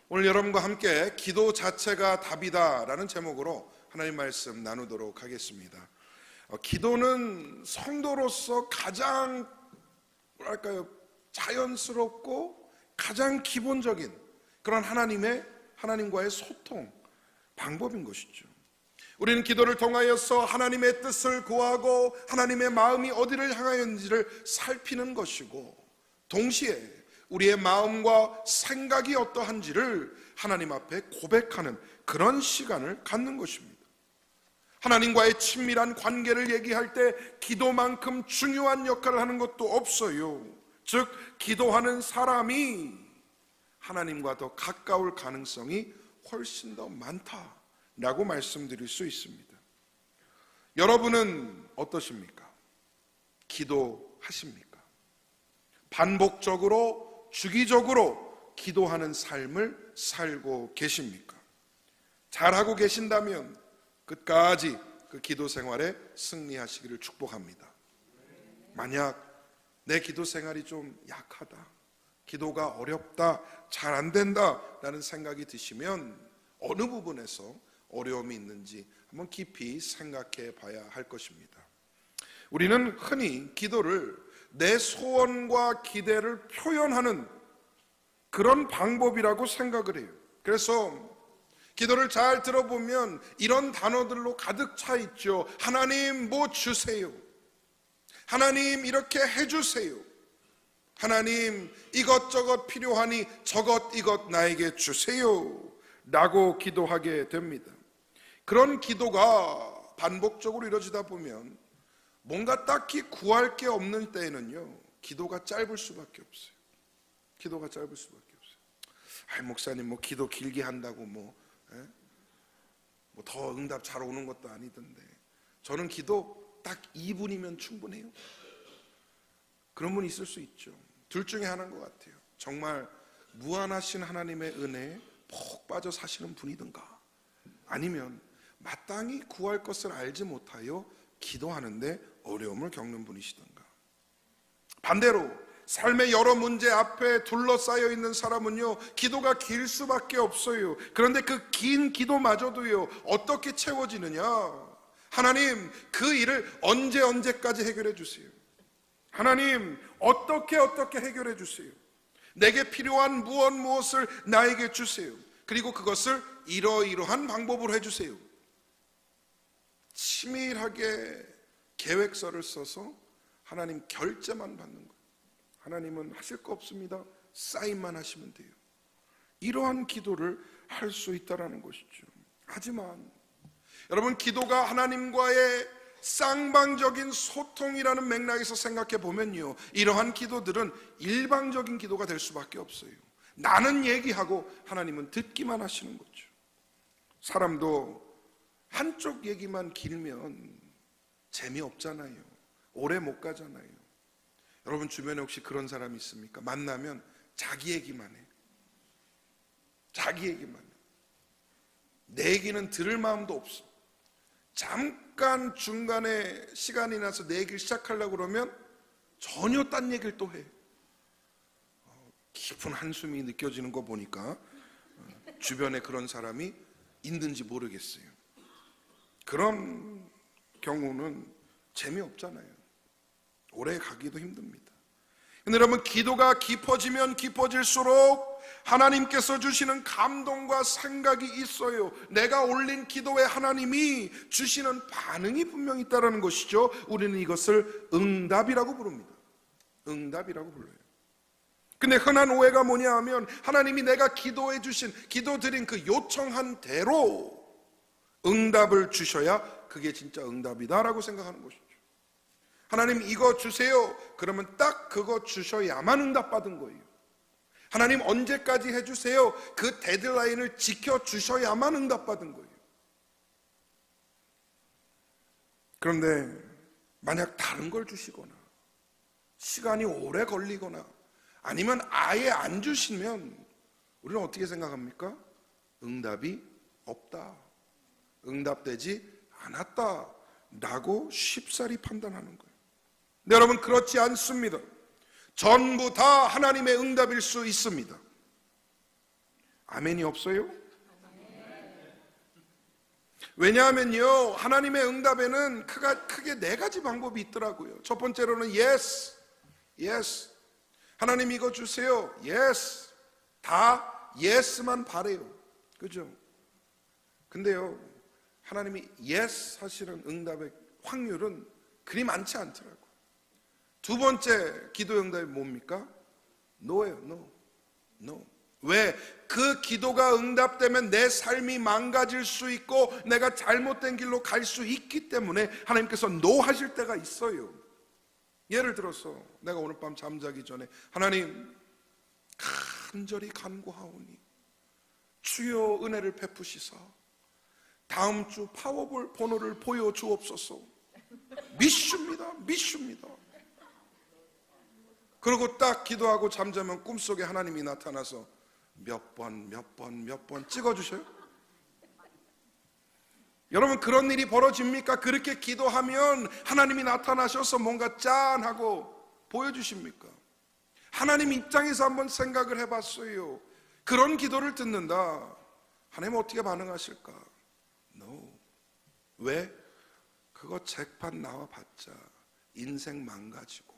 오늘 여러분과 함께 기도 자체가 답이다라는 제목으로 하나님 말씀 나누도록 하겠습니다. 기도는 성도로서 가장 자연스럽고 가장 기본적인 그런 하나님과의 소통 방법인 것이죠. 우리는 기도를 통하여서 하나님의 뜻을 구하고 하나님의 마음이 어디를 향하였는지를 살피는 것이고, 동시에 우리의 마음과 생각이 어떠한지를 하나님 앞에 고백하는 그런 시간을 갖는 것입니다. 하나님과의 친밀한 관계를 얘기할 때 기도만큼 중요한 역할을 하는 것도 없어요. 즉, 기도하는 사람이 하나님과 더 가까울 가능성이 훨씬 더 많다라고 말씀드릴 수 있습니다. 여러분은 어떠십니까? 기도하십니까? 반복적으로 주기적으로 기도하는 삶을 살고 계십니까? 잘하고 계신다면 끝까지 그 기도 생활에 승리하시기를 축복합니다. 만약 내 기도 생활이 좀 약하다, 기도가 어렵다, 잘 안 된다 라는 생각이 드시면 어느 부분에서 어려움이 있는지 한번 깊이 생각해 봐야 할 것입니다. 우리는 흔히 기도를 내 소원과 기대를 표현하는 그런 방법이라고 생각을 해요. 그래서 기도를 잘 들어보면 이런 단어들로 가득 차 있죠. 하나님 뭐 주세요. 하나님 이렇게 해주세요. 하나님 이것저것 필요하니 저것 이것 나에게 주세요 라고 기도하게 됩니다. 그런 기도가 반복적으로 이루어지다 보면 뭔가 딱히 구할 게 없는 때에는요, 기도가 짧을 수밖에 없어요. 기도가 짧을 수밖에 없어요. 목사님 뭐 기도 길게 한다고 더 응답 잘 오는 것도 아니던데. 저는 기도 딱 2분이면 충분해요. 그런 분이 있을 수 있죠. 둘 중에 하나인 것 같아요. 정말 무한하신 하나님의 은혜에 푹 빠져 사시는 분이든가, 아니면 마땅히 구할 것을 알지 못하여 기도하는데 어려움을 겪는 분이시든가. 반대로 삶의 여러 문제 앞에 둘러싸여 있는 사람은요, 기도가 길 수밖에 없어요. 그런데 그 긴 기도마저도요, 어떻게 채워지느냐? 하나님 그 일을 언제까지 해결해 주세요. 하나님 어떻게 해결해 주세요. 내게 필요한 무엇을 나에게 주세요. 그리고 그것을 이러이러한 방법으로 해주세요. 치밀하게 계획서를 써서 하나님 결제만 받는 거예요. 하나님은 하실 거 없습니다. 사인만 하시면 돼요. 이러한 기도를 할 수 있다는 것이죠. 하지만 여러분, 기도가 하나님과의 쌍방적인 소통이라는 맥락에서 생각해 보면요, 이러한 기도들은 일방적인 기도가 될 수밖에 없어요. 나는 얘기하고 하나님은 듣기만 하시는 거죠. 사람도 한쪽 얘기만 길면 재미없잖아요. 오래 못 가잖아요. 여러분 주변에 혹시 그런 사람이 있습니까? 만나면 자기 얘기만 해. 자기 얘기만 해. 내 얘기는 들을 마음도 없어. 잠깐 중간에 시간이 나서 내 얘기를 시작하려고 그러면 전혀 딴 얘기를 또 해. 깊은 한숨이 느껴지는 거 보니까 주변에 그런 사람이 있는지 모르겠어요. 그런 경우는 재미없잖아요. 오래 가기도 힘듭니다. 근데 여러분, 기도가 깊어지면 깊어질수록 하나님께서 주시는 감동과 생각이 있어요. 내가 올린 기도에 하나님이 주시는 반응이 분명히 있다는 것이죠. 우리는 이것을 응답이라고 부릅니다. 응답이라고 불러요. 근데 흔한 오해가 뭐냐 하면, 하나님이 내가 기도해 주신, 기도드린 그 요청한 대로 응답을 주셔야 그게 진짜 응답이다라고 생각하는 것이죠. 하나님 이거 주세요. 그러면 딱 그거 주셔야만 응답받은 거예요. 하나님 언제까지 해주세요. 그 데드라인을 지켜주셔야만 응답받은 거예요. 그런데 만약 다른 걸 주시거나 시간이 오래 걸리거나 아니면 아예 안 주시면 우리는 어떻게 생각합니까? 응답이 없다, 응답되지 않았다 라고 쉽사리 판단하는 거예요. 근데 여러분, 그렇지 않습니다. 전부 다 하나님의 응답일 수 있습니다. 아멘이 없어요? 왜냐하면요, 하나님의 응답에는 크게 네 가지 방법이 있더라고요. 첫 번째로는 yes, yes. 하나님 이거 주세요. yes. 다 yes만 바래요. 그죠? 근데요, 하나님이 yes 하시는 응답의 확률은 그리 많지 않더라고요. 두 번째 기도 응답이 뭡니까? no예요. no. 왜? 그 기도가 응답되면 내 삶이 망가질 수 있고 내가 잘못된 길로 갈 수 있기 때문에 하나님께서 no 하실 때가 있어요. 예를 들어서 내가 오늘 밤 잠자기 전에 하나님 간절히 간구하오니 주여 은혜를 베푸시사 다음 주 파워볼 번호를 보여주옵소서. 미슈입니다. 그리고 딱 기도하고 잠자면 꿈속에 하나님이 나타나서 몇 번 찍어주셔요. 여러분, 그런 일이 벌어집니까? 그렇게 기도하면 하나님이 나타나셔서 뭔가 짠하고 보여주십니까? 하나님 입장에서 한번 생각을 해봤어요. 그런 기도를 듣는다, 하나님 어떻게 반응하실까? No. 왜? 그거 책판 나와봤자 인생 망가지고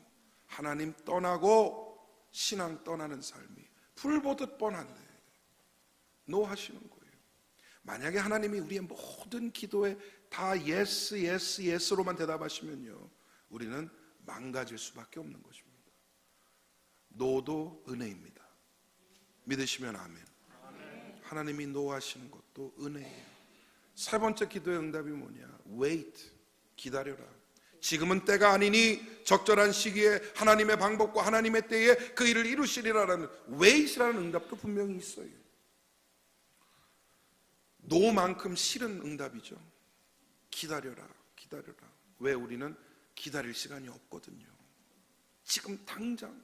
하나님 떠나고 신앙 떠나는 삶이 불보듯 뻔한데 no 하시는 거예요. 만약에 하나님이 우리의 모든 기도에 다 yes로만 대답하시면요, 우리는 망가질 수밖에 없는 것입니다. no도 은혜입니다. 믿으시면 아멘. 하나님이 no 하시는 것도 은혜예요. 세 번째 기도의 응답이 뭐냐? wait, 기다려라. 지금은 때가 아니니 적절한 시기에 하나님의 방법과 하나님의 때에 그 일을 이루시리라는 wait이라는 응답도 분명히 있어요. 노만큼 싫은 응답이죠. 기다려라. 왜? 우리는 기다릴 시간이 없거든요. 지금 당장.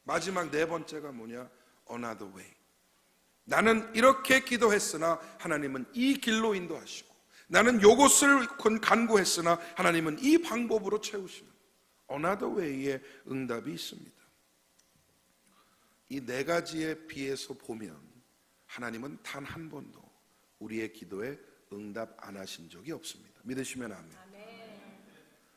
마지막 네 번째가 뭐냐? another way. 나는 이렇게 기도했으나 하나님은 이 길로 인도하시고, 나는 요것을 간구했으나 하나님은 이 방법으로 채우시는 another way의 응답이 있습니다. 이 네 가지에 비해서 보면 하나님은 단 한 번도 우리의 기도에 응답 안 하신 적이 없습니다. 믿으시면 아멘.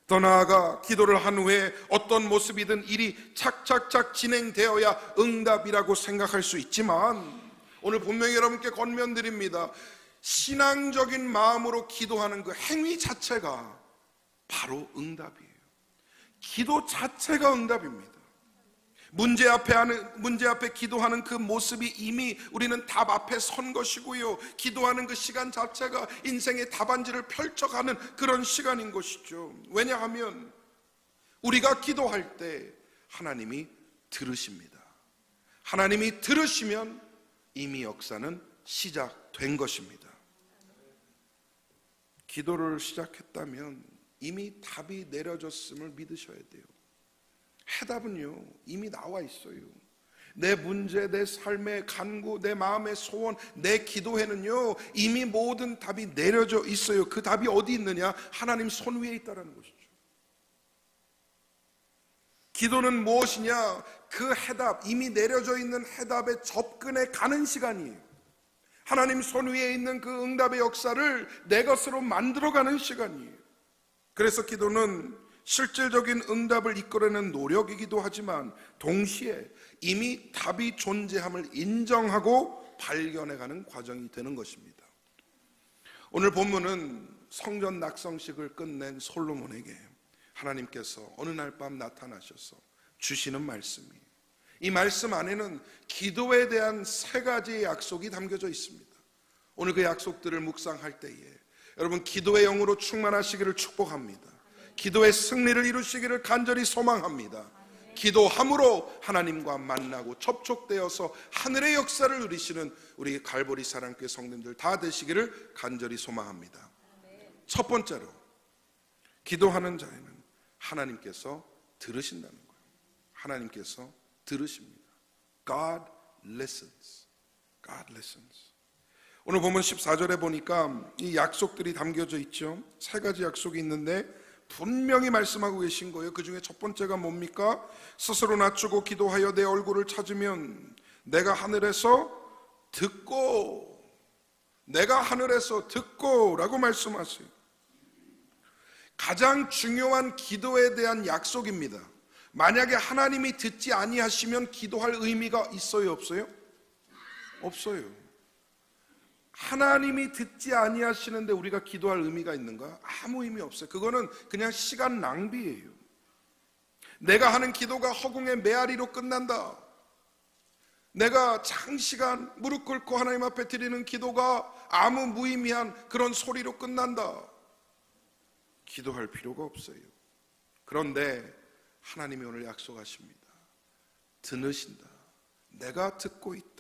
더 나아가 기도를 한 후에 어떤 모습이든 일이 착착착 진행되어야 응답이라고 생각할 수 있지만, 오늘 분명히 여러분께 권면드립니다. 신앙적인 마음으로 기도하는 그 행위 자체가 바로 응답이에요. 기도 자체가 응답입니다. 문제 앞에 기도하는 그 모습이 이미 우리는 답 앞에 선 것이고요, 기도하는 그 시간 자체가 인생의 답안지를 펼쳐가는 그런 시간인 것이죠. 왜냐하면 우리가 기도할 때 하나님이 들으십니다. 하나님이 들으시면 이미 역사는 시작된 것입니다. 기도를 시작했다면 이미 답이 내려졌음을 믿으셔야 돼요. 해답은요, 이미 나와 있어요. 내 문제, 내 삶의 간구, 내 마음의 소원, 내 기도에는요 이미 모든 답이 내려져 있어요. 그 답이 어디 있느냐? 하나님 손 위에 있다는 것이죠. 기도는 무엇이냐? 그 해답, 이미 내려져 있는 해답에 접근해 가는 시간이에요. 하나님 손 위에 있는 그 응답의 역사를 내 것으로 만들어가는 시간이에요. 그래서 기도는 실질적인 응답을 이끌어내는 노력이기도 하지만 동시에 이미 답이 존재함을 인정하고 발견해가는 과정이 되는 것입니다. 오늘 본문은 성전 낙성식을 끝낸 솔로몬에게 하나님께서 어느 날 밤 나타나셔서 주시는 말씀이에요. 이 말씀 안에는 기도에 대한 세 가지의 약속이 담겨져 있습니다. 오늘 그 약속들을 묵상할 때에 여러분 기도의 영으로 충만하시기를 축복합니다. 기도의 승리를 이루시기를 간절히 소망합니다. 기도함으로 하나님과 만나고 접촉되어서 하늘의 역사를 누리시는 우리 갈보리 사랑교회 성도님들 다 되시기를 간절히 소망합니다. 첫 번째로, 기도하는 자에는 하나님께서 들으신다는 거예요. 하나님께서 들으십니다. God listens. God listens. 오늘 보면 14절에 보니까 이 약속들이 담겨져 있죠. 세 가지 약속이 있는데 분명히 말씀하고 계신 거예요. 그 중에 첫 번째가 뭡니까? 스스로 낮추고 기도하여 내 얼굴을 찾으면 내가 하늘에서 듣고, 내가 하늘에서 듣고 라고 말씀하세요. 가장 중요한 기도에 대한 약속입니다. 만약에 하나님이 듣지 아니하시면 기도할 의미가 있어요, 없어요? 없어요. 하나님이 듣지 아니하시는데 우리가 기도할 의미가 있는가? 아무 의미 없어요. 그거는 그냥 시간 낭비예요. 내가 하는 기도가 허공의 메아리로 끝난다. 내가 장시간 무릎 꿇고 하나님 앞에 드리는 기도가 아무 무의미한 그런 소리로 끝난다. 기도할 필요가 없어요. 그런데 하나님이 오늘 약속하십니다. 들으신다. 내가 듣고 있다.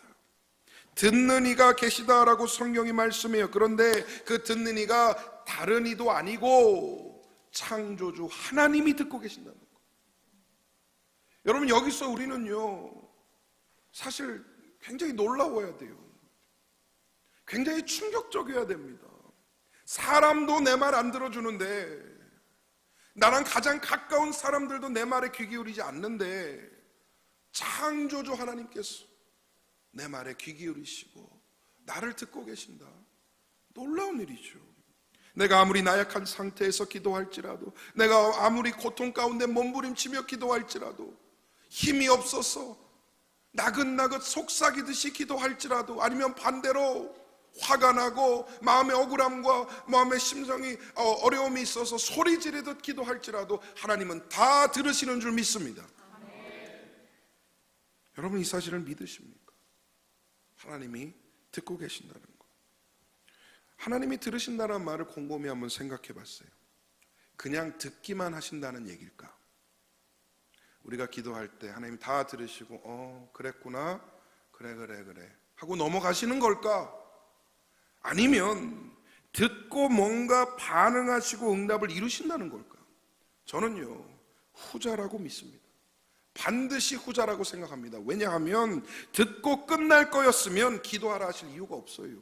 듣는 이가 계시다라고 성경이 말씀해요. 그런데 그 듣는 이가 다른 이도 아니고 창조주 하나님이 듣고 계신다는 거예요. 여러분, 여기서 우리는요, 사실 굉장히 놀라워야 돼요. 굉장히 충격적이어야 됩니다. 사람도 내 말 안 들어주는데, 나랑 가장 가까운 사람들도 내 말에 귀 기울이지 않는데, 창조주 하나님께서 내 말에 귀 기울이시고 나를 듣고 계신다. 놀라운 일이죠. 내가 아무리 나약한 상태에서 기도할지라도, 내가 아무리 고통 가운데 몸부림치며 기도할지라도, 힘이 없어서 나긋나긋 속삭이듯이 기도할지라도, 아니면 반대로 화가 나고 마음의 억울함과 마음의 심정이 어려움이 있어서 소리 지르듯 기도할지라도 하나님은 다 들으시는 줄 믿습니다. 여러분, 이 사실을 믿으십니까? 하나님이 듣고 계신다는 거. 하나님이 들으신다는 말을 곰곰이 한번 생각해 봤어요. 그냥 듣기만 하신다는 얘기일까? 우리가 기도할 때 하나님 다 들으시고 그랬구나, 그래 하고 넘어가시는 걸까? 아니면 듣고 뭔가 반응하시고 응답을 이루신다는 걸까? 저는요, 후자라고 믿습니다. 반드시 후자라고 생각합니다. 왜냐하면 듣고 끝날 거였으면 기도하라 하실 이유가 없어요.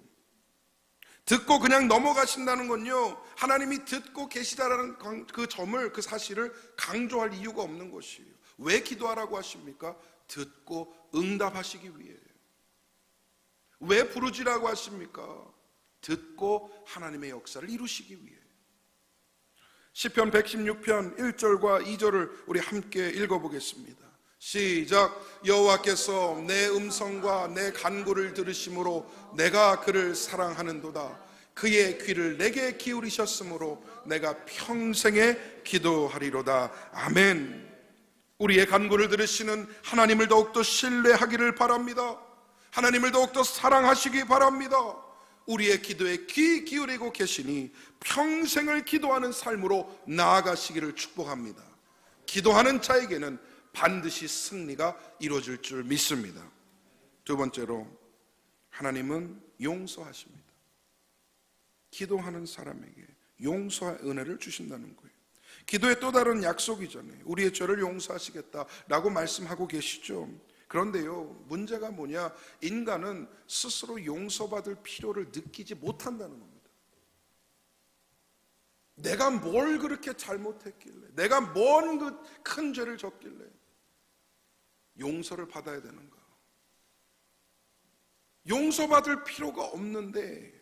듣고 그냥 넘어가신다는 건요, 하나님이 듣고 계시다라는 그 점을, 그 사실을 강조할 이유가 없는 것이에요. 왜 기도하라고 하십니까? 듣고 응답하시기 위해요. 왜 부르지라고 하십니까? 듣고 하나님의 역사를 이루시기 위해요. 시편 116편 1절과 2절을 우리 함께 읽어보겠습니다. 시작. 여호와께서 내 음성과 내 간구를 들으심으로 내가 그를 사랑하는도다. 그의 귀를 내게 기울이셨으므로 내가 평생에 기도하리로다. 아멘. 우리의 간구를 들으시는 하나님을 더욱더 신뢰하기를 바랍니다. 하나님을 더욱더 사랑하시기 바랍니다. 우리의 기도에 귀 기울이고 계시니 평생을 기도하는 삶으로 나아가시기를 축복합니다. 기도하는 자에게는 반드시 승리가 이루어질 줄 믿습니다. 두 번째로, 하나님은 용서하십니다. 기도하는 사람에게 용서의 은혜를 주신다는 거예요. 기도의 또 다른 약속이잖아요. 우리의 죄를 용서하시겠다라고 말씀하고 계시죠. 그런데요, 문제가 뭐냐? 인간은 스스로 용서받을 필요를 느끼지 못한다는 겁니다. 내가 뭘 그렇게 잘못했길래, 내가 뭔 그 큰 죄를 졌길래 용서를 받아야 되는가? 용서받을 필요가 없는데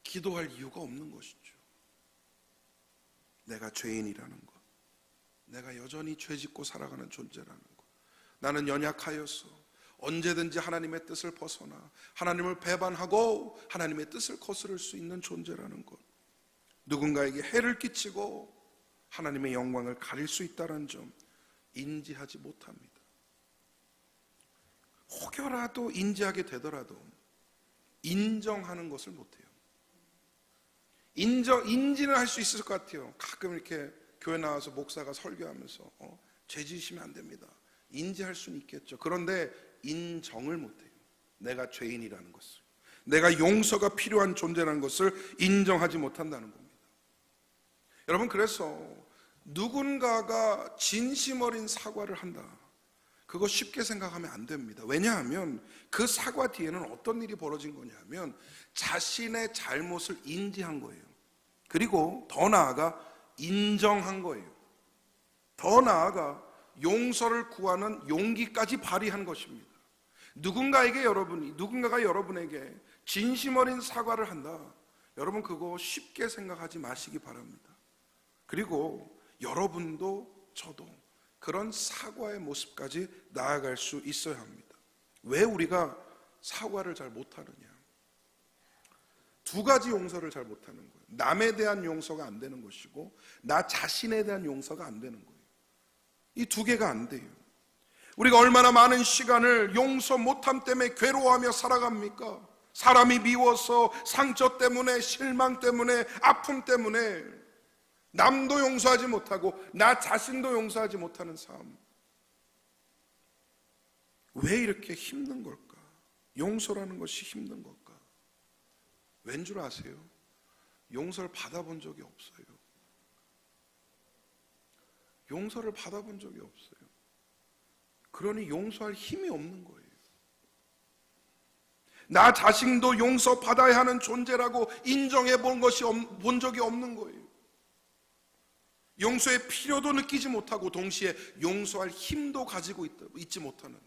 기도할 이유가 없는 것이죠. 내가 죄인이라는 것, 내가 여전히 죄짓고 살아가는 존재라는 것, 나는 연약하여서 언제든지 하나님의 뜻을 벗어나 하나님을 배반하고 하나님의 뜻을 거스를 수 있는 존재라는 것, 누군가에게 해를 끼치고 하나님의 영광을 가릴 수 있다는 점 인지하지 못합니다. 혹여라도 인지하게 되더라도 인정하는 것을 못해요. 인지는 할 수 있을 것 같아요. 가끔 이렇게 교회 나와서 목사가 설교하면서 죄 지으시면 안 됩니다, 인지할 수는 있겠죠. 그런데 인정을 못해요. 내가 죄인이라는 것을, 내가 용서가 필요한 존재라는 것을 인정하지 못한다는 겁니다. 여러분, 그래서 누군가가 진심 어린 사과를 한다, 그거 쉽게 생각하면 안 됩니다. 왜냐하면 그 사과 뒤에는 어떤 일이 벌어진 거냐면 자신의 잘못을 인지한 거예요. 그리고 더 나아가 인정한 거예요. 더 나아가 용서를 구하는 용기까지 발휘한 것입니다. 누군가가 여러분에게 진심 어린 사과를 한다. 여러분 그거 쉽게 생각하지 마시기 바랍니다. 그리고 여러분도 저도 그런 사과의 모습까지 나아갈 수 있어야 합니다. 왜 우리가 사과를 잘 못하느냐? 두 가지 용서를 잘 못하는 거예요. 남에 대한 용서가 안 되는 것이고 나 자신에 대한 용서가 안 되는 거예요. 이 두 개가 안 돼요. 우리가 얼마나 많은 시간을 용서 못함 때문에 괴로워하며 살아갑니까? 사람이 미워서, 상처 때문에, 실망 때문에, 아픔 때문에 남도 용서하지 못하고 나 자신도 용서하지 못하는 삶. 왜 이렇게 힘든 걸까? 용서라는 것이 힘든 걸까? 왠 줄 아세요? 용서를 받아본 적이 없어요. 용서를 받아본 적이 없어요. 그러니 용서할 힘이 없는 거예요. 나 자신도 용서받아야 하는 존재라고 인정해 본 적이 없는 거예요. 용서의 필요도 느끼지 못하고 동시에 용서할 힘도 가지고 있지 못하는,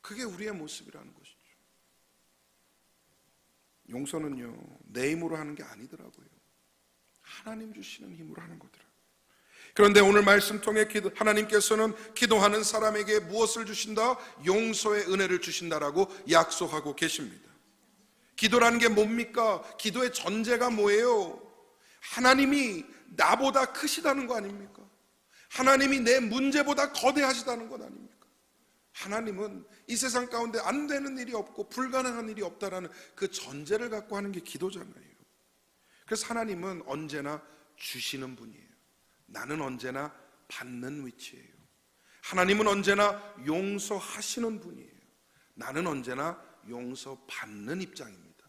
그게 우리의 모습이라는 것이죠. 용서는요, 내 힘으로 하는 게 아니더라고요. 하나님 주시는 힘으로 하는 거더라고요. 그런데 오늘 말씀 통해 하나님께서는 기도하는 사람에게 무엇을 주신다? 용서의 은혜를 주신다라고 약속하고 계십니다. 기도라는 게 뭡니까? 기도의 전제가 뭐예요? 하나님이 나보다 크시다는 거 아닙니까? 하나님이 내 문제보다 거대하시다는 것 아닙니까? 하나님은 이 세상 가운데 안 되는 일이 없고 불가능한 일이 없다라는 그 전제를 갖고 하는 게 기도잖아요. 그래서 하나님은 언제나 주시는 분이에요. 나는 언제나 받는 위치예요. 하나님은 언제나 용서하시는 분이에요. 나는 언제나 용서받는 입장입니다.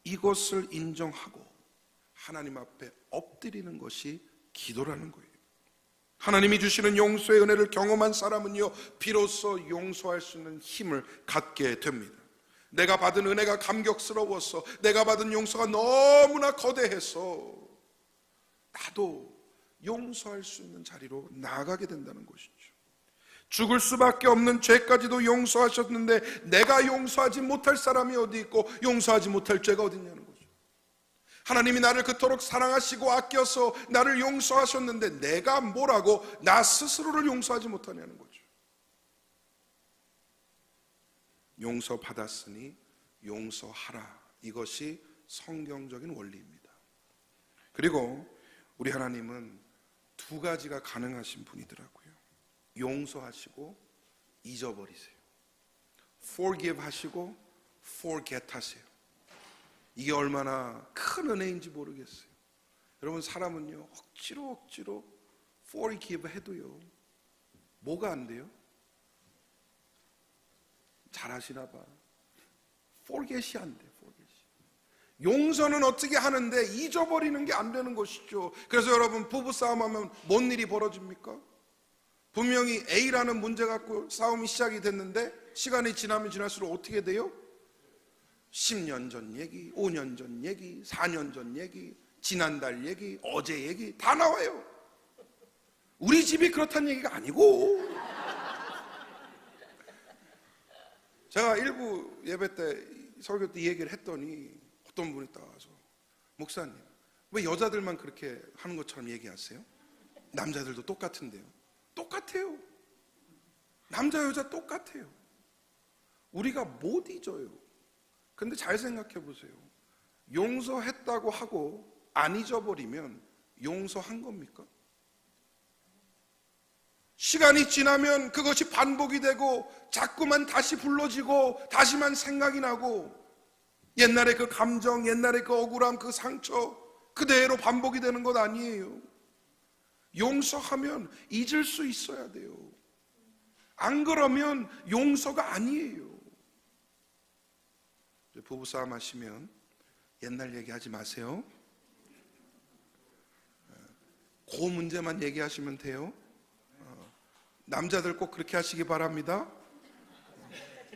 이것을 인정하고 하나님 앞에 엎드리는 것이 기도라는 거예요. 하나님이 주시는 용서의 은혜를 경험한 사람은요, 비로소 용서할 수 있는 힘을 갖게 됩니다. 내가 받은 은혜가 감격스러워서, 내가 받은 용서가 너무나 거대해서 나도 용서할 수 있는 자리로 나아가게 된다는 것이죠. 죽을 수밖에 없는 죄까지도 용서하셨는데 내가 용서하지 못할 사람이 어디 있고 용서하지 못할 죄가 어디 있냐는 거죠. 하나님이 나를 그토록 사랑하시고 아껴서 나를 용서하셨는데 내가 뭐라고 나 스스로를 용서하지 못하냐는 거죠. 용서받았으니 용서하라. 이것이 성경적인 원리입니다. 그리고 우리 하나님은 두 가지가 가능하신 분이더라고요. 용서하시고 잊어버리세요. forgive 하시고 forget 하세요. 이게 얼마나 큰 은혜인지 모르겠어요. 여러분, 사람은요, 억지로 forgive 해도요, 뭐가 안 돼요? 잘하시나 봐. forget이 안 돼요. 용서는 어떻게 하는데 잊어버리는 게 안 되는 것이죠. 그래서 여러분, 부부싸움하면 뭔 일이 벌어집니까? 분명히 A라는 문제 갖고 싸움이 시작이 됐는데 시간이 지나면 지날수록 어떻게 돼요? 10년 전 얘기, 5년 전 얘기, 4년 전 얘기, 지난달 얘기, 어제 얘기 다 나와요. 우리 집이 그렇다는 얘기가 아니고. 제가 일부 예배 때, 설교 때 얘기를 했더니 어떤 분이 따와서, 목사님, 왜 여자들만 그렇게 하는 것처럼 얘기하세요? 남자들도 똑같은데요. 똑같아요. 남자 여자 똑같아요. 우리가 못 잊어요. 근데 잘 생각해 보세요. 용서했다고 하고 안 잊어버리면 용서한 겁니까? 시간이 지나면 그것이 반복이 되고 자꾸만 다시 불러지고 다시만 생각이 나고 옛날의 그 감정, 옛날의 그 억울함, 그 상처 그대로 반복이 되는 것 아니에요. 용서하면 잊을 수 있어야 돼요. 안 그러면 용서가 아니에요. 부부싸움 하시면 옛날 얘기하지 마세요. 그 문제만 얘기하시면 돼요. 남자들 꼭 그렇게 하시기 바랍니다.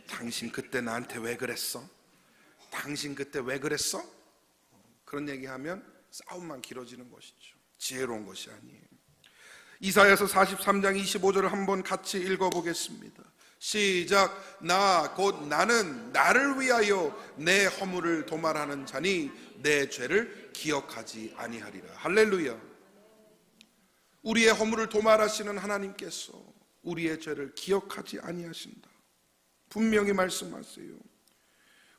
당신 그때 나한테 왜 그랬어? 당신 그때 왜 그랬어? 그런 얘기하면 싸움만 길어지는 것이죠. 지혜로운 것이 아니에요. 이사야서 43장 25절을 한번 같이 읽어보겠습니다. 시작. 나 곧 나는 나를 위하여 내 허물을 도말하는 자니 내 죄를 기억하지 아니하리라. 할렐루야. 우리의 허물을 도말하시는 하나님께서 우리의 죄를 기억하지 아니하신다. 분명히 말씀하세요.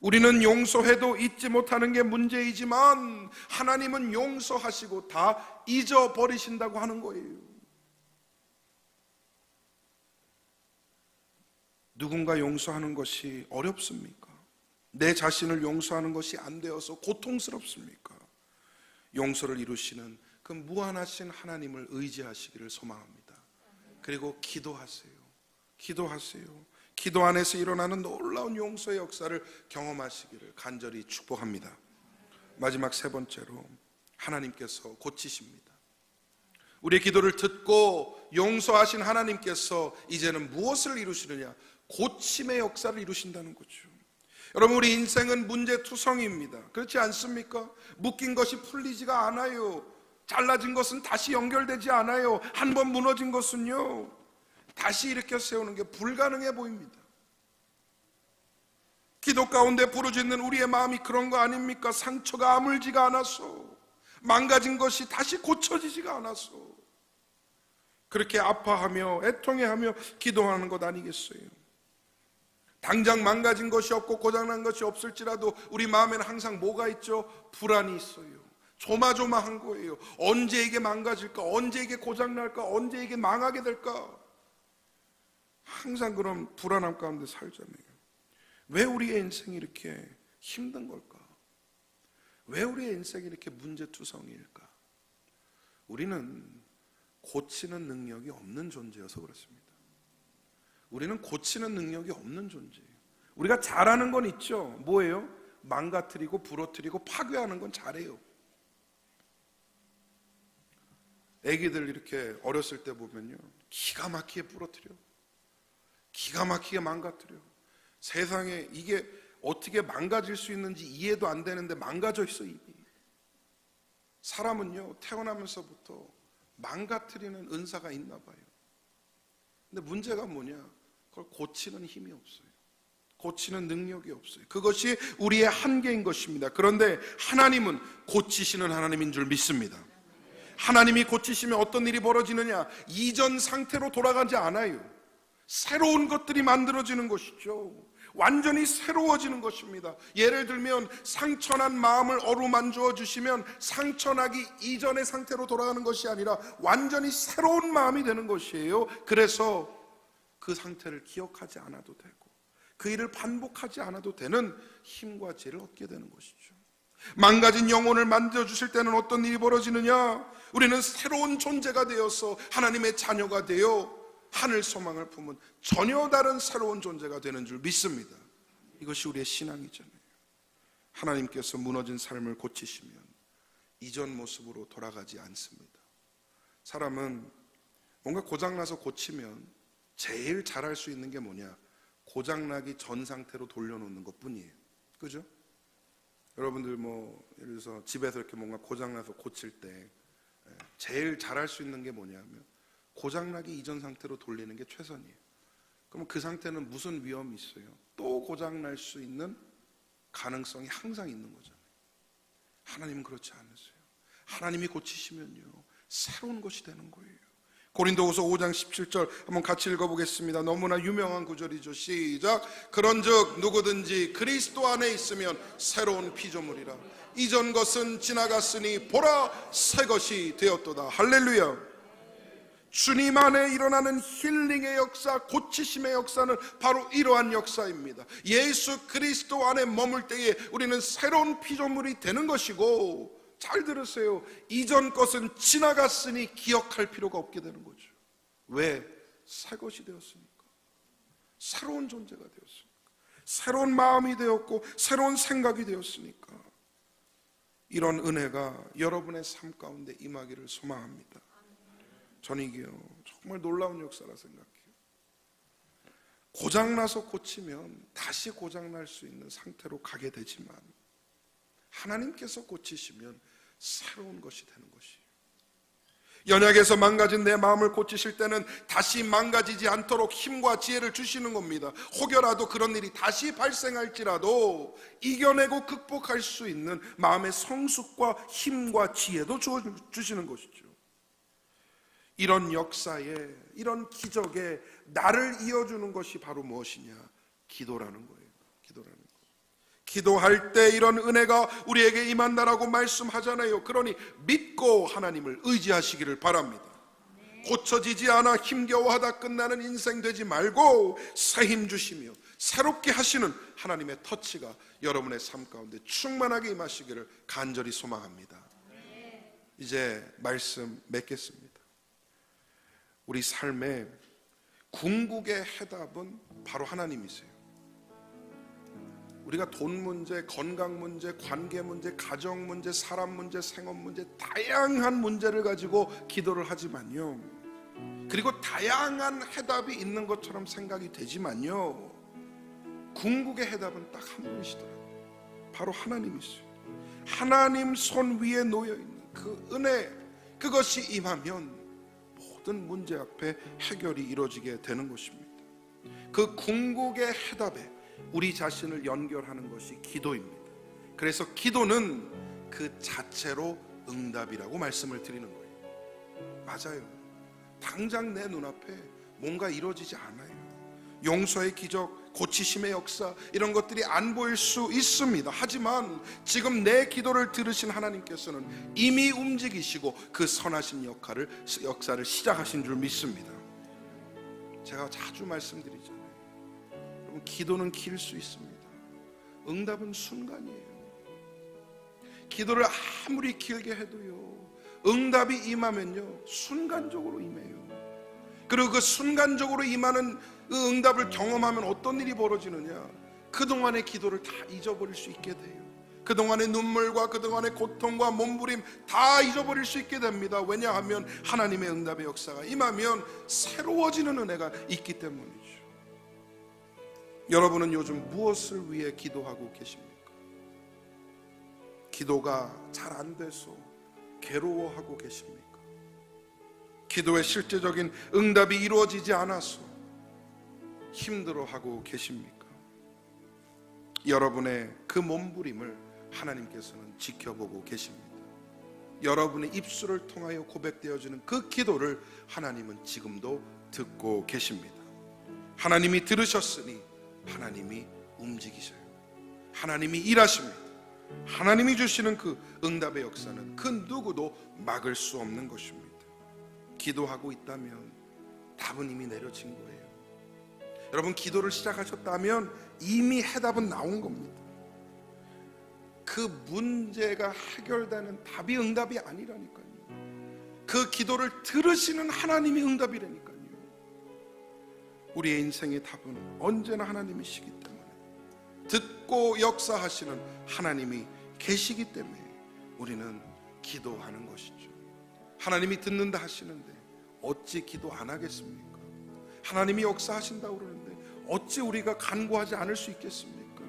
우리는 용서해도 잊지 못하는 게 문제이지만 하나님은 용서하시고 다 잊어버리신다고 하는 거예요. 누군가 용서하는 것이 어렵습니까? 내 자신을 용서하는 것이 안 되어서 고통스럽습니까? 용서를 이루시는 그 무한하신 하나님을 의지하시기를 소망합니다. 그리고 기도하세요. 기도하세요. 기도 안에서 일어나는 놀라운 용서의 역사를 경험하시기를 간절히 축복합니다. 마지막 세 번째로 하나님께서 고치십니다. 우리의 기도를 듣고 용서하신 하나님께서 이제는 무엇을 이루시느냐? 고침의 역사를 이루신다는 거죠. 여러분, 우리 인생은 문제투성이입니다. 그렇지 않습니까? 묶인 것이 풀리지가 않아요. 잘라진 것은 다시 연결되지 않아요. 한번 무너진 것은요, 다시 일으켜 세우는 게 불가능해 보입니다. 기도 가운데 부르짖는 우리의 마음이 그런 거 아닙니까? 상처가 아물지가 않아서, 망가진 것이 다시 고쳐지지가 않아서 그렇게 아파하며 애통해하며 기도하는 것 아니겠어요? 당장 망가진 것이 없고 고장난 것이 없을지라도 우리 마음에는 항상 뭐가 있죠? 불안이 있어요. 조마조마한 거예요. 언제 이게 망가질까? 언제 이게 고장날까? 언제 이게 망하게 될까? 항상 그런 불안함 가운데 살잖아요. 왜 우리의 인생이 이렇게 힘든 걸까? 왜 우리의 인생이 이렇게 문제투성이일까? 우리는 고치는 능력이 없는 존재여서 그렇습니다. 우리는 고치는 능력이 없는 존재예요. 우리가 잘하는 건 있죠. 뭐예요? 망가뜨리고 부러뜨리고 파괴하는 건 잘해요. 애기들 이렇게 어렸을 때 보면요, 기가 막히게 부러뜨려, 기가 막히게 망가뜨려. 세상에 이게 어떻게 망가질 수 있는지 이해도 안 되는데 망가져 있어 이미. 사람은요, 태어나면서부터 망가뜨리는 은사가 있나 봐요. 근데 문제가 뭐냐? 그걸 고치는 힘이 없어요. 고치는 능력이 없어요. 그것이 우리의 한계인 것입니다. 그런데 하나님은 고치시는 하나님인 줄 믿습니다. 하나님이 고치시면 어떤 일이 벌어지느냐? 이전 상태로 돌아가지 않아요. 새로운 것들이 만들어지는 것이죠. 완전히 새로워지는 것입니다. 예를 들면 상처난 마음을 어루만져 주시면 상처나기 이전의 상태로 돌아가는 것이 아니라 완전히 새로운 마음이 되는 것이에요. 그래서 그 상태를 기억하지 않아도 되고 그 일을 반복하지 않아도 되는 힘과 지혜를 얻게 되는 것이죠. 망가진 영혼을 만들어주실 때는 어떤 일이 벌어지느냐? 우리는 새로운 존재가 되어서 하나님의 자녀가 되어 하늘 소망을 품은 전혀 다른 새로운 존재가 되는 줄 믿습니다. 이것이 우리의 신앙이잖아요. 하나님께서 무너진 삶을 고치시면 이전 모습으로 돌아가지 않습니다. 사람은 뭔가 고장나서 고치면 제일 잘할 수 있는 게 뭐냐? 고장나기 전 상태로 돌려놓는 것 뿐이에요. 그죠? 여러분들 예를 들어서 집에서 이렇게 뭔가 고장나서 고칠 때 제일 잘할 수 있는 게 뭐냐면 고장나기 이전 상태로 돌리는 게 최선이에요. 그러면 그 상태는 무슨 위험이 있어요? 또 고장날 수 있는 가능성이 항상 있는 거잖아요. 하나님은 그렇지 않으세요. 하나님이 고치시면요, 새로운 것이 되는 거예요. 고린도후서 5장 17절 한번 같이 읽어보겠습니다. 너무나 유명한 구절이죠. 시작. 그런즉 누구든지 그리스도 안에 있으면 새로운 피조물이라. 이전 것은 지나갔으니 보라 새 것이 되었도다. 할렐루야. 주님 안에 일어나는 힐링의 역사, 고치심의 역사는 바로 이러한 역사입니다. 예수 그리스도 안에 머물 때에 우리는 새로운 피조물이 되는 것이고, 잘 들으세요, 이전 것은 지나갔으니 기억할 필요가 없게 되는 거죠. 왜? 새 것이 되었으니까. 새로운 존재가 되었으니까. 새로운 마음이 되었고 새로운 생각이 되었으니까. 이런 은혜가 여러분의 삶 가운데 임하기를 소망합니다. 저는 이게요, 정말 놀라운 역사라 생각해요. 고장나서 고치면 다시 고장날 수 있는 상태로 가게 되지만 하나님께서 고치시면 새로운 것이 되는 것이에요. 연약해서 망가진 내 마음을 고치실 때는 다시 망가지지 않도록 힘과 지혜를 주시는 겁니다. 혹여라도 그런 일이 다시 발생할지라도 이겨내고 극복할 수 있는 마음의 성숙과 힘과 지혜도 주시는 것이죠. 이런 역사에, 이런 기적에 나를 이어주는 것이 바로 무엇이냐? 기도라는 거예요. 기도라는 거. 기도할 때 이런 은혜가 우리에게 임한다라고 말씀하잖아요. 그러니 믿고 하나님을 의지하시기를 바랍니다. 고쳐지지 않아 힘겨워하다 끝나는 인생 되지 말고 새 힘 주시며 새롭게 하시는 하나님의 터치가 여러분의 삶 가운데 충만하게 임하시기를 간절히 소망합니다. 이제 말씀 맺겠습니다. 우리 삶의 궁극의 해답은 바로 하나님이세요. 우리가 돈 문제, 건강 문제, 관계 문제, 가정 문제, 사람 문제, 생업 문제, 다양한 문제를 가지고 기도를 하지만요, 그리고 다양한 해답이 있는 것처럼 생각이 되지만요, 궁극의 해답은 딱 한 분이시더라고요. 바로 하나님이세요. 하나님 손 위에 놓여있는 그 은혜, 그것이 임하면 모든 문제 앞에 해결이 이루어지게 되는 것입니다. 그 궁극의 해답에 우리 자신을 연결하는 것이 기도입니다. 그래서 기도는 그 자체로 응답이라고 말씀을 드리는 거예요. 맞아요. 당장 내 눈앞에 뭔가 이루어지지 않아요. 용서의 기적, 고치심의 역사, 이런 것들이 안 보일 수 있습니다. 하지만 지금 내 기도를 들으신 하나님께서는 이미 움직이시고 그 선하신 역사를 시작하신 줄 믿습니다. 제가 자주 말씀드리잖아요. 여러분, 기도는 길 수 있습니다. 응답은 순간이에요. 기도를 아무리 길게 해도요, 응답이 임하면요, 순간적으로 임해요. 그리고 그 순간적으로 임하는 그 응답을 경험하면 어떤 일이 벌어지느냐? 그동안의 기도를 다 잊어버릴 수 있게 돼요. 그동안의 눈물과 그동안의 고통과 몸부림 다 잊어버릴 수 있게 됩니다. 왜냐하면 하나님의 응답의 역사가 임하면 새로워지는 은혜가 있기 때문이죠. 여러분은 요즘 무엇을 위해 기도하고 계십니까? 기도가 잘 안 돼서 괴로워하고 계십니까? 기도의 실제적인 응답이 이루어지지 않아서 힘들어하고 계십니까? 여러분의 그 몸부림을 하나님께서는 지켜보고 계십니다. 여러분의 입술을 통하여 고백되어지는 그 기도를 하나님은 지금도 듣고 계십니다. 하나님이 들으셨으니 하나님이 움직이셔요. 하나님이 일하십니다. 하나님이 주시는 그 응답의 역사는 그 누구도 막을 수 없는 것입니다. 기도하고 있다면 답은 이미 내려진 거예요. 여러분, 기도를 시작하셨다면 이미 해답은 나온 겁니다. 그 문제가 해결되는 답이 응답이 아니라니까요. 그 기도를 들으시는 하나님이 응답이라니까요. 우리의 인생의 답은 언제나 하나님이시기 때문에, 듣고 역사하시는 하나님이 계시기 때문에 우리는 기도하는 것이죠. 하나님이 듣는다 하시는데 어찌 기도 안 하겠습니까? 하나님이 역사하신다고 그러는데 어찌 우리가 간구하지 않을 수 있겠습니까?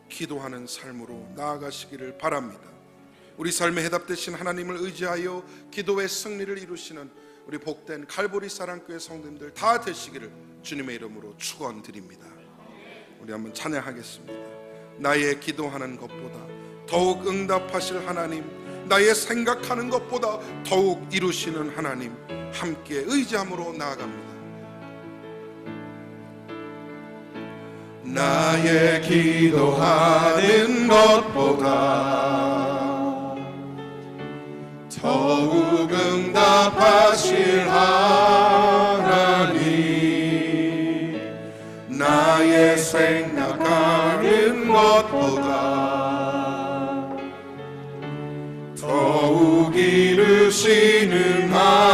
기도하는 삶으로 나아가시기를 바랍니다. 우리 삶에 해답되신 하나님을 의지하여 기도의 승리를 이루시는 우리 복된 갈보리 사랑교회 성도님들 다 되시기를 주님의 이름으로 축원드립니다. 우리 한번 찬양하겠습니다. 나의 기도하는 것보다 더욱 응답하실 하나님, 나의 생각하는 것보다 더욱 이루시는 하나님, 함께 의지함으로 나아갑니다. 나의 기도하는 것보다 더욱 응답하실 하나님, 나의 생각하는 것보다 더욱 이루시는 하나님,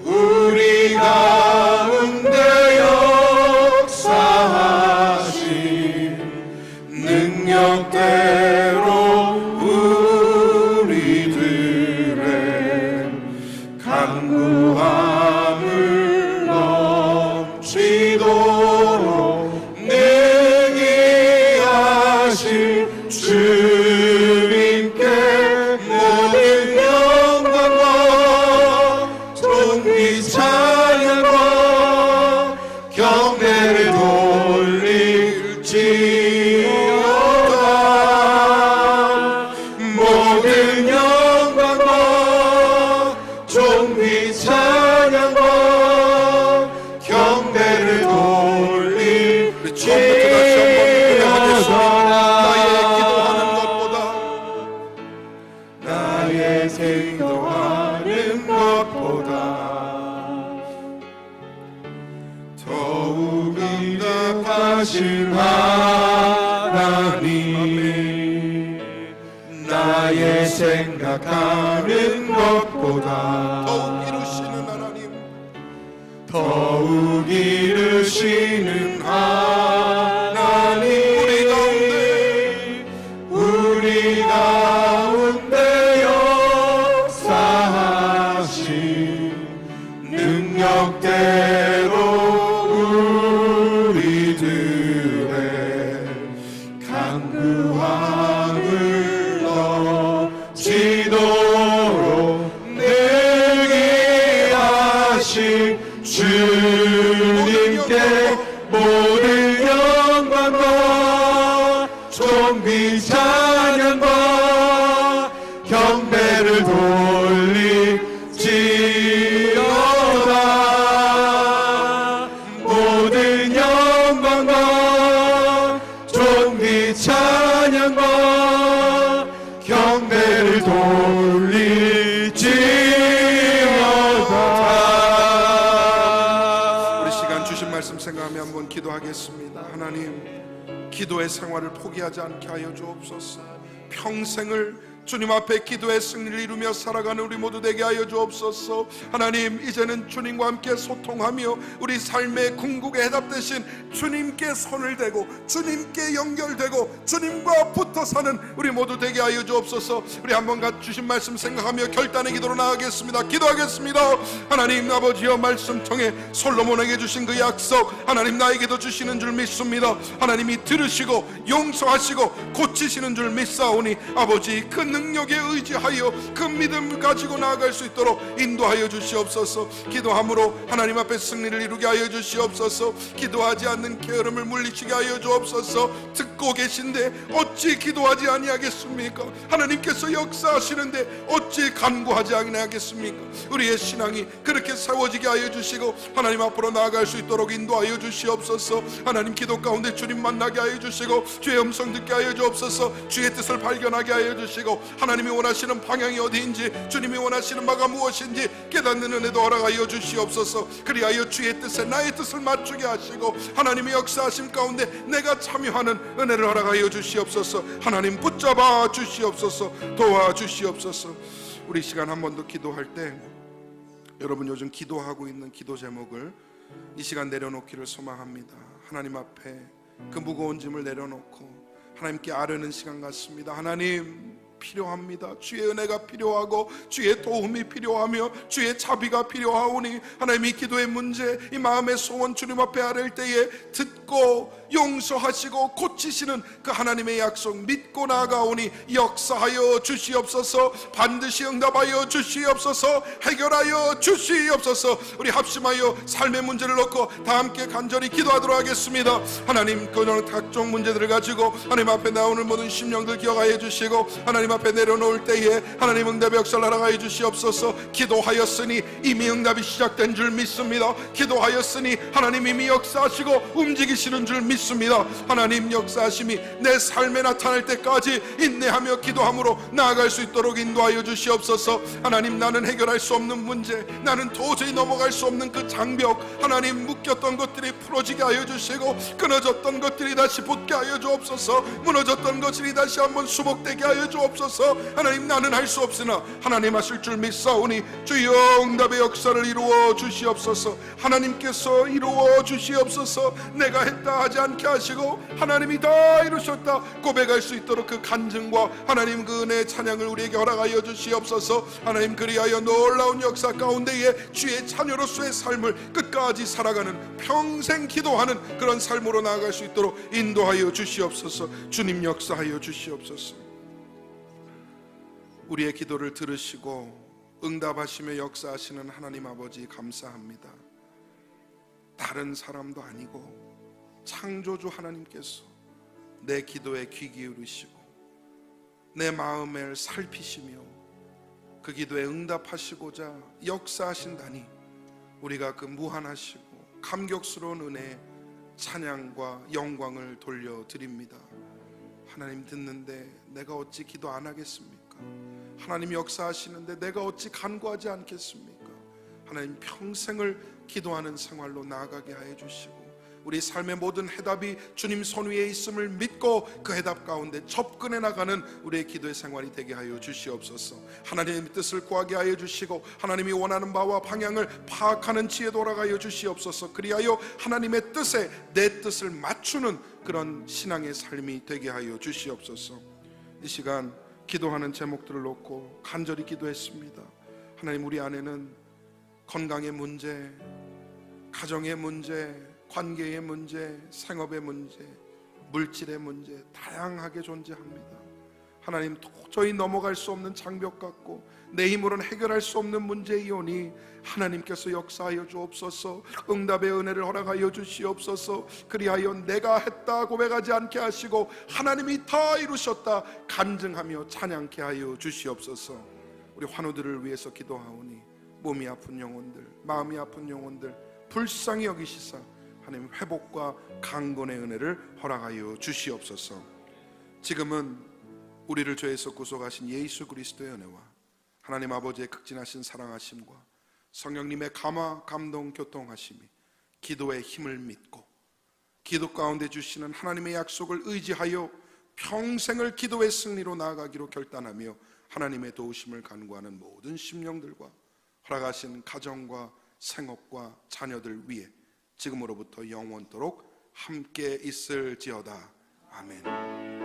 우리 가운데 역사하신 능력대로 우리들의 간구함을 넘치도록 능히 하실 주님께 처음부터 다시 한번 고백하겠습니다. 나의 기도하는 것보다 나의 기도하는 것보다 더욱 응답하신 하나님, 나의 생각하는 것보다 더욱 이루시는 하나님, 더욱 이루시는 하나님, 우리 가운데 역사하신 능력대로 우리들의 간구함을 넘치도록 내게 하신 주님께 모든 영광과 존귀 찬양과 경배를 돌리지어다. 모든 영광과 존귀 찬양과 경배를 돌리지어다. 우리 시간 주신 말씀 생각하며 한번 기도하겠습니다. 하나님, 기도의 생활을 포기하지 않게 하여 주옵소서. 평생을 주님 앞에 기도의 승리를 이루며 살아가는 우리 모두 되게 하여 주옵소서. 하나님, 이제는 주님과 함께 소통하며 우리 삶의 궁극에 해답되신 주님께 손을 대고 주님께 연결되고 주님과 붙어 사는 우리 모두 되게 하여 주옵소서. 우리 한번 주신 말씀 생각하며 결단의 기도로 나아가겠습니다. 기도하겠습니다. 하나님 아버지여, 말씀 통해 솔로몬에게 주신 그 약속 하나님 나에게도 주시는 줄 믿습니다. 하나님이 들으시고 용서하시고 고치시는 줄 믿사오니 아버지, 그 능력에 의지하여 그 믿음을 가지고 나아갈 수 있도록 인도하여 주시옵소서. 기도함으로 하나님 앞에 승리를 이루게 하여 주시옵소서. 기도하지 않는 게으름을 물리치게 하여 주옵소서. 듣고 계신데 어찌 기도하지 아니하겠습니까? 하나님께서 역사하시는데 어찌 간구하지 아니하겠습니까? 우리의 신앙이 그렇게 세워지게 하여 주시고 하나님 앞으로 나아갈 수 있도록 인도하여 주시옵소서. 하나님, 기도 가운데 주님 만나게 하여 주시고 주의 음성 듣게 하여 주옵소서. 주의 뜻을 발견하게 하여 주시고 하나님이 원하시는 방향이 어디인지, 주님이 원하시는 바가 무엇인지 깨닫는 은혜도 허락하여 주시옵소서. 그리하여 주의 뜻에 나의 뜻을 맞추게 하시고 하나님의 역사하심 가운데 내가 참여하는 은혜를 허락하여 주시옵소서. 하나님 붙잡아 주시옵소서. 도와주시옵소서. 우리 시간 한 번 더 기도할 때 여러분 요즘 기도하고 있는 기도 제목을 이 시간 내려놓기를 소망합니다. 하나님 앞에 그 무거운 짐을 내려놓고 하나님께 아뢰는 시간 같습니다. 하나님, 필요합니다. 주의 은혜가 필요하고 주의 도움이 필요하며 주의 자비가 필요하오니 하나님, 이 기도의 문제, 이 마음의 소원 주님 앞에 아뢰을 때에 듣고 용서하시고 고치시는 그 하나님의 약속 믿고 나아가오니 역사하여 주시옵소서. 반드시 응답하여 주시옵소서. 해결하여 주시옵소서. 우리 합심하여 삶의 문제를 놓고 다 함께 간절히 기도하도록 하겠습니다. 하나님, 그런 각종 문제들을 가지고 하나님 앞에 나오는 모든 심령들 기억하여 주시고 하나님 앞에 내려놓을 때에 하나님 응답의 역사를 허락하여 주시옵소서. 기도하였으니 이미 응답이 시작된 줄 믿습니다. 기도하였으니 하나님 이미 역사하시고 움직이시는 줄 믿습니다. 하나님, 역사하심이 내 삶에 나타날 때까지 인내하며 기도함으로 나아갈 수 있도록 인도하여 주시옵소서. 하나님, 나는 해결할 수 없는 문제, 나는 도저히 넘어갈 수 없는 그 장벽, 하나님 묶였던 것들이 풀어지게 하여 주시고 끊어졌던 것들이 다시 붙게 하여 주옵소서. 무너졌던 것들이 다시 한번 수복되게 하여 주옵소서. 하나님, 나는 할 수 없으나 하나님 하실 줄 믿사오니 주여 응답의 역사를 이루어 주시옵소서. 하나님께서 이루어 주시옵소서. 내가 했다 하지 않게 하시고 하나님이 다 이루셨다 고백할 수 있도록 그 간증과 하나님 그 은혜의 찬양을 우리에게 허락하여 주시옵소서. 하나님, 그리하여 놀라운 역사 가운데에 주의 자녀로서의 삶을 끝까지 살아가는, 평생 기도하는 그런 삶으로 나아갈 수 있도록 인도하여 주시옵소서. 주님, 역사하여 주시옵소서. 우리의 기도를 들으시고 응답하시며 역사하시는 하나님 아버지, 감사합니다. 다른 사람도 아니고 창조주 하나님께서 내 기도에 귀 기울이시고 내 마음을 살피시며 그 기도에 응답하시고자 역사하신다니 우리가 그 무한하시고 감격스러운 은혜에 찬양과 영광을 돌려드립니다. 하나님 듣는데 내가 어찌 기도 안 하겠습니까? 하나님 역사하시는데 내가 어찌 간구하지 않겠습니까? 하나님 평생을 기도하는 생활로 나아가게 하여 주시고 우리 삶의 모든 해답이 주님 손 위에 있음을 믿고 그 해답 가운데 접근해 나가는 우리의 기도의 생활이 되게 하여 주시옵소서. 하나님의 뜻을 구하게 하여 주시고 하나님이 원하는 바와 방향을 파악하는 지혜 돌아가여 주시옵소서. 그리하여 하나님의 뜻에 내 뜻을 맞추는 그런 신앙의 삶이 되게 하여 주시옵소서. 이 시간 기도하는 제목들을 놓고 간절히 기도했습니다. 하나님, 우리 안에는 건강의 문제, 가정의 문제, 관계의 문제, 생업의 문제, 물질의 문제 다양하게 존재합니다. 하나님, 도저히 넘어갈 수 없는 장벽 같고 내 힘으로는 해결할 수 없는 문제이오니 하나님께서 역사하여 주옵소서. 응답의 은혜를 허락하여 주시옵소서. 그리하여 내가 했다 고백하지 않게 하시고 하나님이 다 이루셨다 간증하며 찬양케 하여 주시옵소서. 우리 환우들을 위해서 기도하오니 몸이 아픈 영혼들, 마음이 아픈 영혼들 불쌍히 여기시사 하나님 회복과 강건의 은혜를 허락하여 주시옵소서. 지금은 우리를 죄에서 구속하신 예수 그리스도의 은혜와 하나님 아버지의 극진하신 사랑하심과 성령님의 감화, 감동, 교통하심이 기도의 힘을 믿고 기도 가운데 주시는 하나님의 약속을 의지하여 평생을 기도의 승리로 나아가기로 결단하며 하나님의 도우심을 간구하는 모든 심령들과 허락하신 가정과 생업과 자녀들 위해 지금으로부터 영원토록 함께 있을지어다. 아멘.